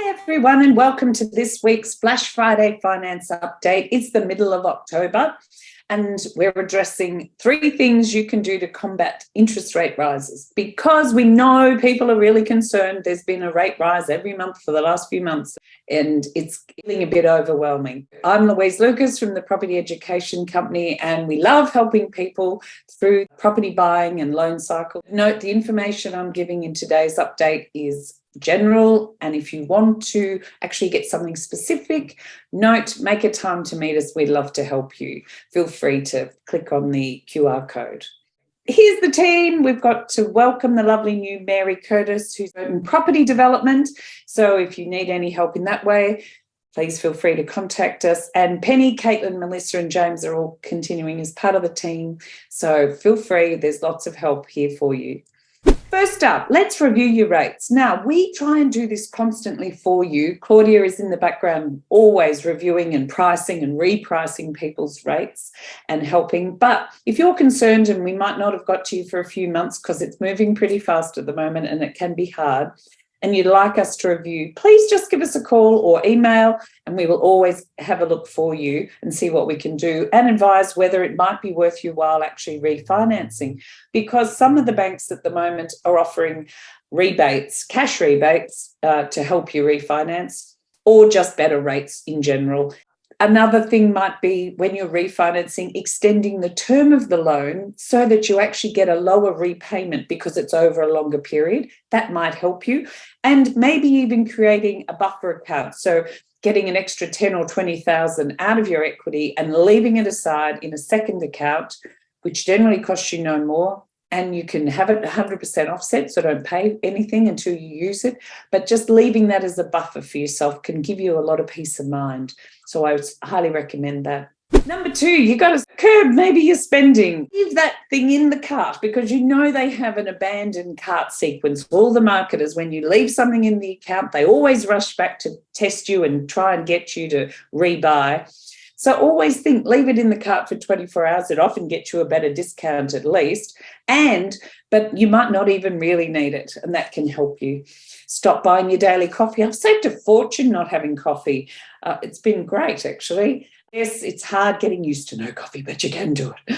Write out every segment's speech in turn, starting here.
Hi everyone and welcome to this week's Flash Friday Finance Update. It's the middle of October and we're addressing 3 things you can do to combat interest rate rises because we know people are really concerned. There's been a rate rise every month for the last few months and it's getting a bit overwhelming. I'm Louise Lucas from the Property Education Company and we love helping people through property buying and loan cycle. Note the information I'm giving in today's update is general, and if you want to actually get something specific, make a time to meet us. We'd love to help you. Feel free to click on the QR code. Here's the team. We've got to welcome the lovely new Mary Curtis, who's in property development. So if you need any help in that way, please feel free to contact us. And Penny, Caitlin, Melissa and James are all continuing as part of the team. So feel free. There's lots of help here for you. First up, let's review your rates. Now, we try and do this constantly for you. Claudia is in the background always reviewing and pricing and repricing people's rates and helping. But if you're concerned, and we might not have got to you for a few months because it's moving pretty fast at the moment and it can be hard, and you'd like us to review, please just give us a call or email and we will always have a look for you and see what we can do and advise whether it might be worth your while actually refinancing, because some of the banks at the moment are offering rebates, cash rebates to help you refinance, or just better rates in general. Another thing might be when you're refinancing, extending the term of the loan so that you actually get a lower repayment because it's over a longer period. That might help you. And maybe even creating a buffer account. So getting an extra 10 or 20,000 out of your equity and leaving it aside in a second account, which generally costs you no more. And you can have it 100% offset, so don't pay anything until you use it. But just leaving that as a buffer for yourself can give you a lot of peace of mind. So I would highly recommend that. Number 2, you got to curb maybe your spending. Leave that thing in the cart because you know they have an abandoned cart sequence. All the marketers, when you leave something in the account, they always rush back to test you and try and get you to rebuy. So always think, leave it in the cart for 24 hours. It often gets you a better discount at least. But you might not even really need it, and that can help you. Stop buying your daily coffee. I've saved a fortune not having coffee. It's been great, actually. Yes, it's hard getting used to no coffee, but you can do it.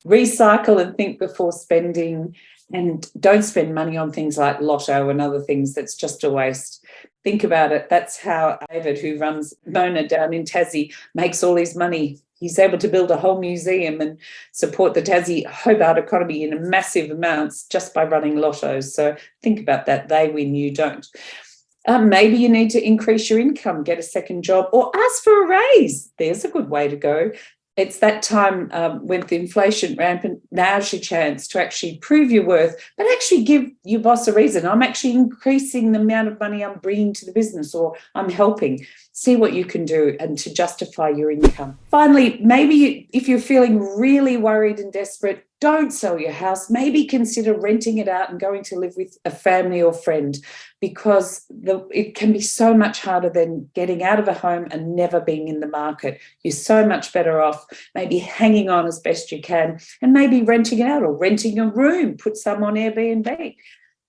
Recycle and think before spending, and don't spend money on things like lotto and other things. That's just a waste. Think about it. That's how David, who runs Mona down in Tassie, makes all his money. He's able to build a whole museum and support the Tassie Hobart economy in massive amounts just by running lottos. So think about that. They win, you don't. Maybe you need to increase your income, get a second job, or ask for a raise. There's a good way to go. It's that time with the inflation rampant. Now's your chance to actually prove your worth, but actually give your boss a reason. I'm actually increasing the amount of money I'm bringing to the business, or I'm helping. See what you can do and to justify your income. Finally, maybe if you're feeling really worried and desperate, don't sell your house. Maybe consider renting it out and going to live with a family or friend, because it can be so much harder than getting out of a home and never being in the market. You're so much better off maybe hanging on as best you can and maybe renting it out or renting a room, put some on Airbnb.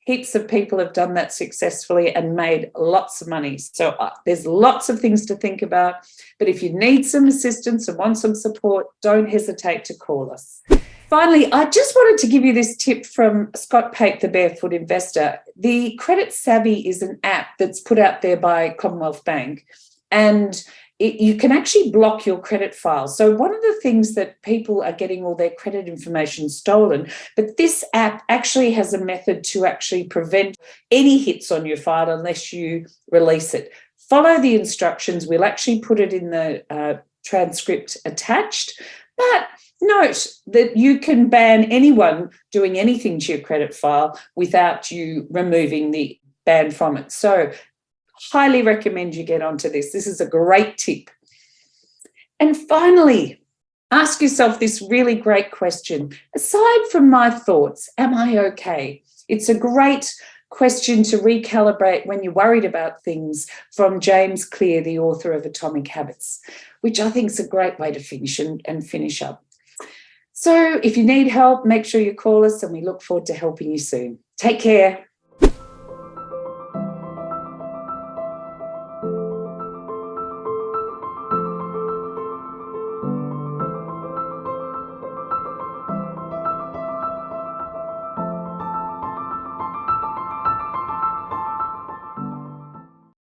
Heaps of people have done that successfully and made lots of money. So there's lots of things to think about. But if you need some assistance and want some support, don't hesitate to call us. Finally, I just wanted to give you this tip from Scott Pape, the Barefoot Investor. The Credit Savvy is an app that's put out there by Commonwealth Bank, and you can actually block your credit file. So one of the things that people are getting all their credit information stolen, but this app actually has a method to actually prevent any hits on your file unless you release it. Follow the instructions. We'll actually put it in the transcript attached, but note that you can ban anyone doing anything to your credit file without you removing the ban from it. So highly recommend you get onto this. This is a great tip. And finally, ask yourself this really great question. Aside from my thoughts, am I okay? It's a great question to recalibrate when you're worried about things, from James Clear, the author of Atomic Habits, which I think is a great way to finish up. So if you need help, make sure you call us and we look forward to helping you soon. Take care.